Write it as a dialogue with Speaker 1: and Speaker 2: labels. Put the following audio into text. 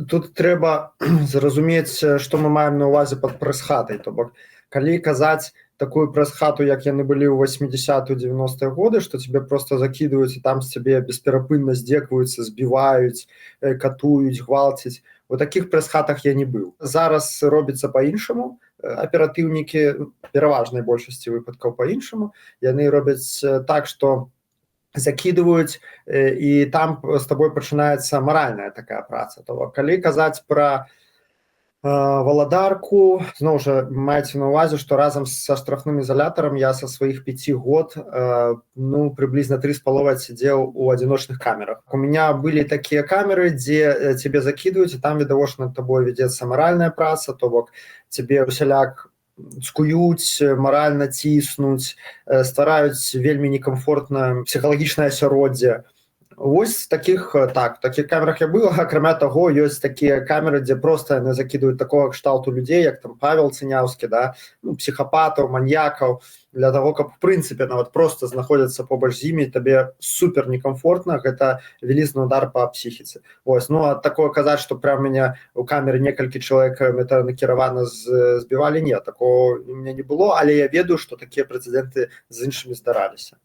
Speaker 1: тут трэба зразумець, што мы маем на ўвазе пад прэс-хатай. То бок, калі казаць такую прэс-хату, як яны былі ў 80-е, 90-е годы, што цябе проста закідваюць і там з цябе бесперапынна здзекваюцца, збіваюць, катуюць, гвалцяць. У такіх прэс-хатах я не быў. Зараз робіцца па-іншаму. Аператыўнікі, пераважнай большасці выпадкаў па-іншаму. Яны робяць так, што закидываюць, і там з табой пачынаецца маральная такая праца. То калі казаць пра валадарку, зноў жа маеце на ўвазе, што разам са штрафным ізалятарам я са сваіх 5 год прыблізна 3,5 сидзеў у адзіночных камерах. У меня былі такія камеры, дзе цябе закидываюць, і там відавочна над табой вядзецца маральная праца, то бок цябе усяляк скуюць, маральна ціснуць, ствараюць вельмі некамфортнае псіхалагічнае асяроддзе. Вось такіх камерах я быў. Акрамя таго, ёсць такія камеры, дзе проста яны закідваюць такога кшталту людзей, як там Павел Цыняўскі, псіхапатаў, маньякаў, для таго, каб в прынцыпе нават проста знаходзіцца побач з імі, табе супер некамфортна, гэта вялізны удар па псіхіцы. Вось, а такое казаць, што прям мяне ў камеры некалькі чалавек метанакіравана збівалі, не, такого у мяне не было, але я ведаю, што такія прэцэдэнты з іншымі здараліся.